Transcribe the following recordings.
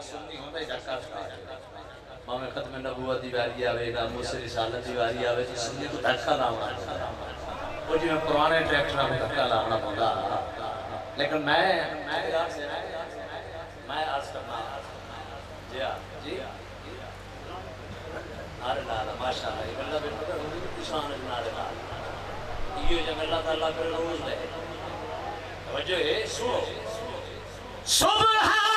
سنی ہوتا ہی دھکا کھا ماں ختم نبوت دی واری آوے گا موسی رسالت دی واری آوے تو سنی کو دھکا لاؤنا وہ جی میں پرانے ٹریکٹر کو دھکا لاؤنا پڑا لیکن میں عرض کرنا جی نارے لالا ماشاءاللہ یہ بلہ بیٹھو گا ہوگی بھی شان ہے نارے لالا یہ جب اللہ تعالیٰ پر روز لے توجہ ہے سنو سبحان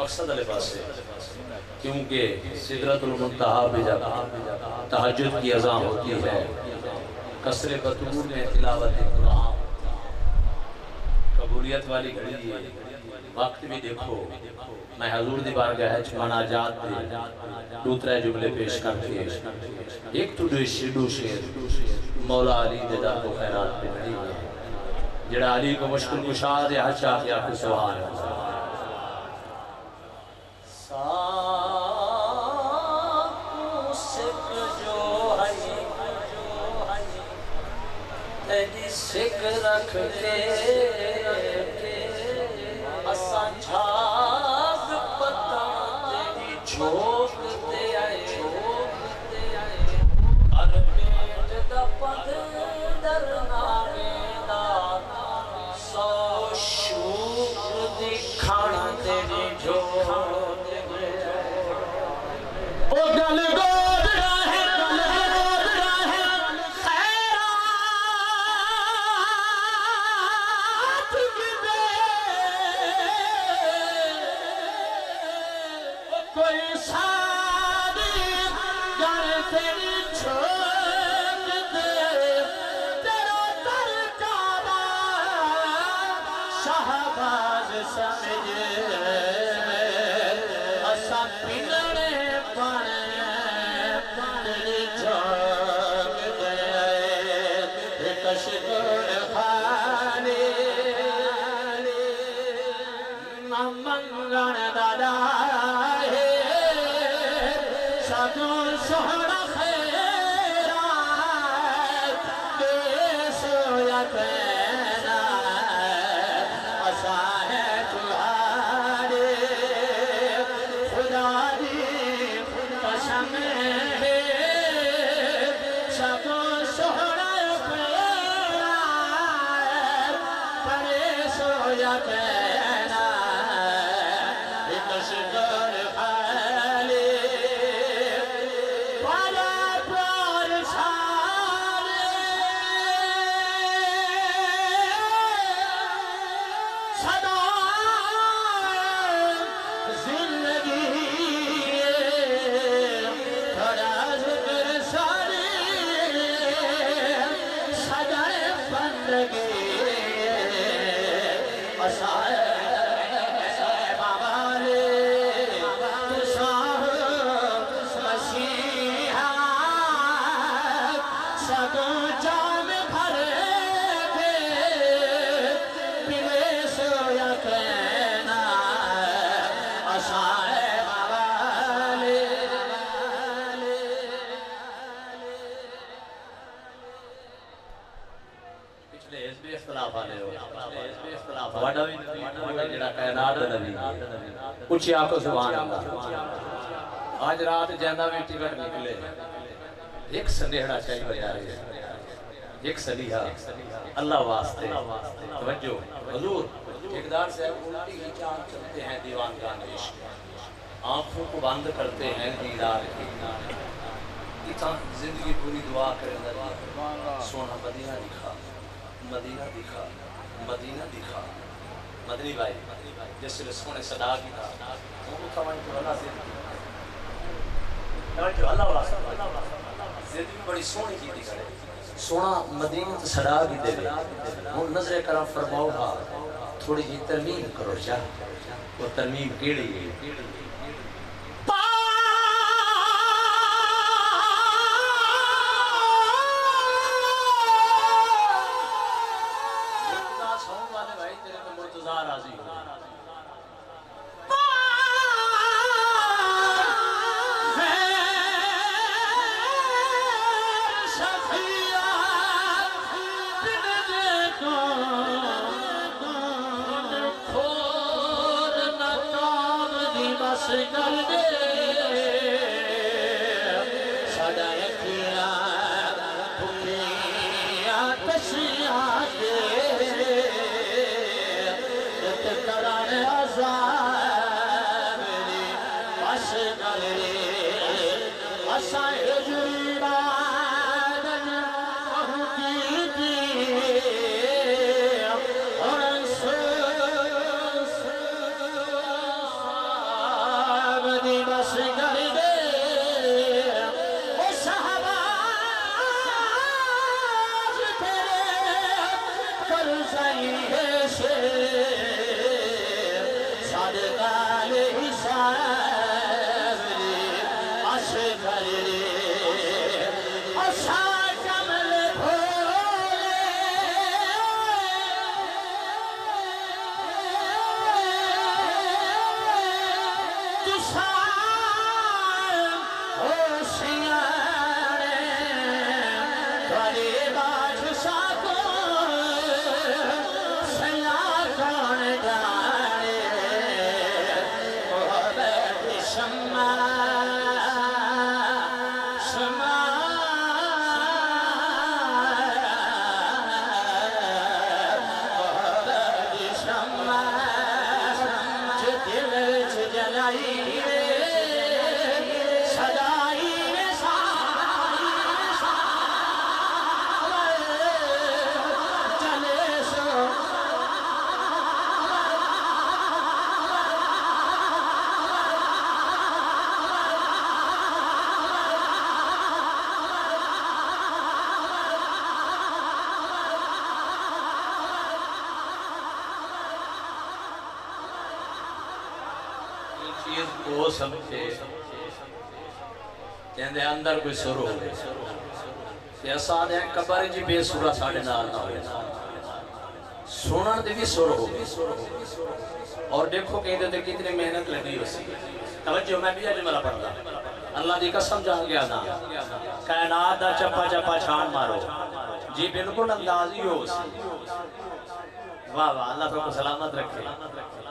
مقصد علیہ پاس ہے کیونکہ سدرۃ المنتہا پہ جب تہجد کی اذان ہوتی ہے قصر بطور میں تلاوت قرآن قبولیت والی گھڑی ہے وقت بھی دیکھو میں حضور دی بارگاہ مناجات پہ دوسرے جملے پیش کر کے ایک تو دو شیر مولا علی دے کو خیرات پہ نہیں ہے جڑا علی کو مشکل کشاد ہے حج شاہ کیا کو سبحان ہے سکھ رکھ دے اساں جھاگ پتا تیری جھوک دے آئے ہر بیٹ دا پد درناوے دا سو شوق دی کھانا تیری جھوک دے او گل گود راہ یقینا اشائے حوالے پچھلے اس بھی اختلاف آنے ہو وڈا بھی جڑا کائنات نبی کچھ آکو سبحان اللہ آج رات جیندہ میں ٹکٹ نکلے ایک سنیڑا چاہیے بجا رہی ہے ایک سلیحہ اللہ واسطے توجہ حضور ٹھیکدار سے الٹی ہی چاند چلتے ہیں دیوان کا نوش آنکھوں کو بند کرتے ہیں دیدار کی زندگی پوری دعا کریں سونا مدینہ دکھا مدینہ دکھا مدینہ دکھا مدنی بھائی جس سے سونے صدا کی تھا وہ کو تھا تو اللہ سے توجہ اللہ واسطے زندگی بڑی سونی کی تھی کرے سونا مدینہ صدا کی دے وہ نظر کرم فرماؤ ہا تھوڑی جی ترمیم کرو چاہ وہ ترمیم کیڑی ہے وہ سمجھے جہندے اندر کوئی سر ہو کہ اساں دے قبر جی بے سورہ ساڑھے نال نہ ہوئے سنن دے بھی سر ہو اور دیکھو کہ ادھر کتنی محنت لگی ہو سی توجہ میں بھی جملہ پڑھتا اللہ دی قسم جان گیا نا کائنات دا چپا چپا چھان مارو جی بالکل اندازی ہو سی واہ واہ اللہ تو سلامت رکھے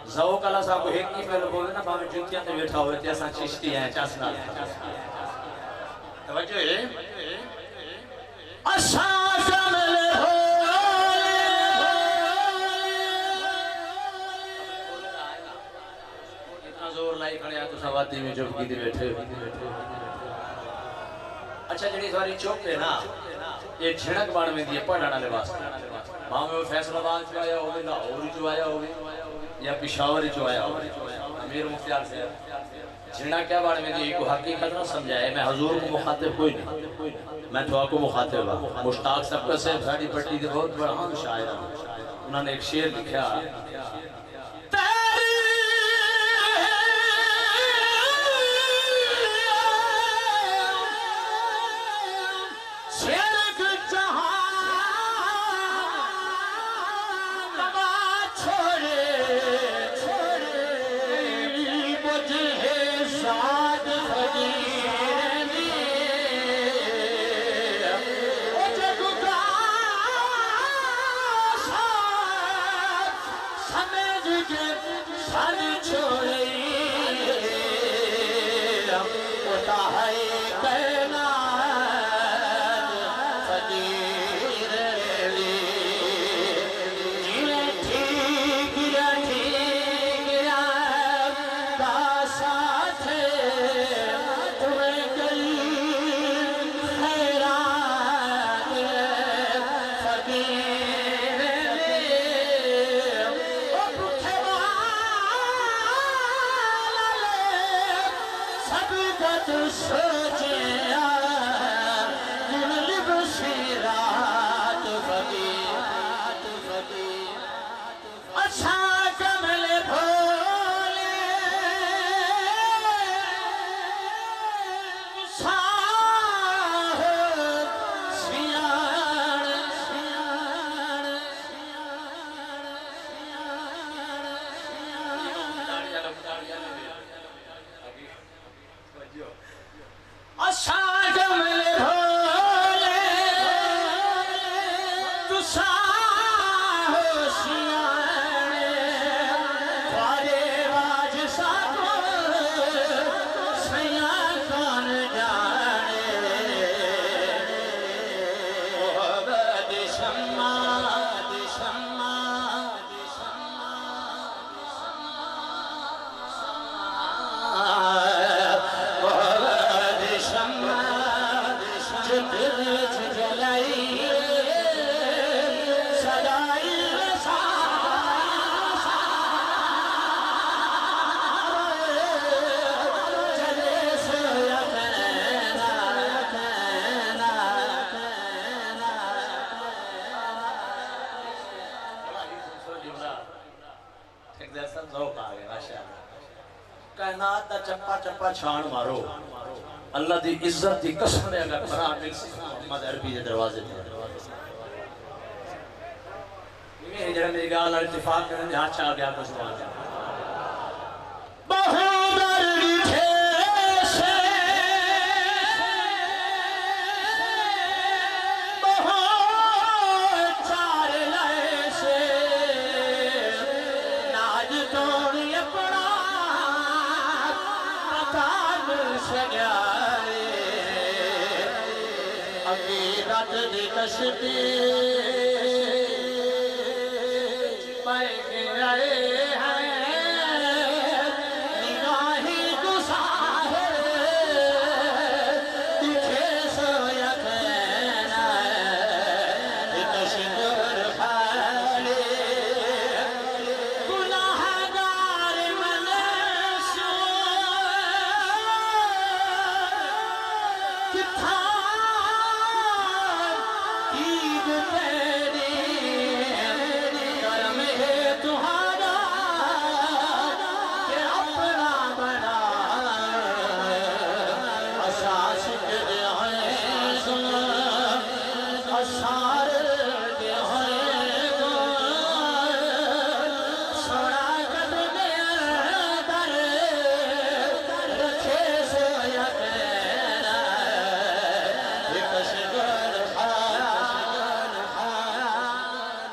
ذوق اللہ صاحب کو ایک کی پہلے بولے نا باہمیں جنتیاں تے بیٹھا ہوئے تھے ایسا چشتی ہیں چاسنا توجہ ہے اشاہ جمل بھولے اتنا زور لائی کھڑے ہیں تو سواتی میں جب کی دی بیٹھے اچھا جڑی سواری چوک ہے نا یہ جھڑک بان میں دیئے پڑھانا لے واسطے باہمیں وہ فیصل آباد جو آیا ہوئے لاہوری جو آیا ہوئے یا پشاوری جو آیا ہوئے امیر مختیار سے جھڑا کیا بارے میں دیئے کو حقیقت نہ سمجھائے میں حضور کو مخاطب کوئی نہیں میں تو آپ کو مخاطب ہوں مشتاق سب کا سے بھاڑی پٹی دے بہت بڑا ہم شاعر انہوں نے ایک شعر لکھا چھوڑے کائنات دا چپا چپا چھان مارو اللہ دی عزت دی قسم ہے اگر قرآن مل سی محمد عربی دے دروازے تے یہ جڑا میری گال نال اتفاق کرن ہاتھ چا گیا کو سبحان اللہ کشتی پائے گئے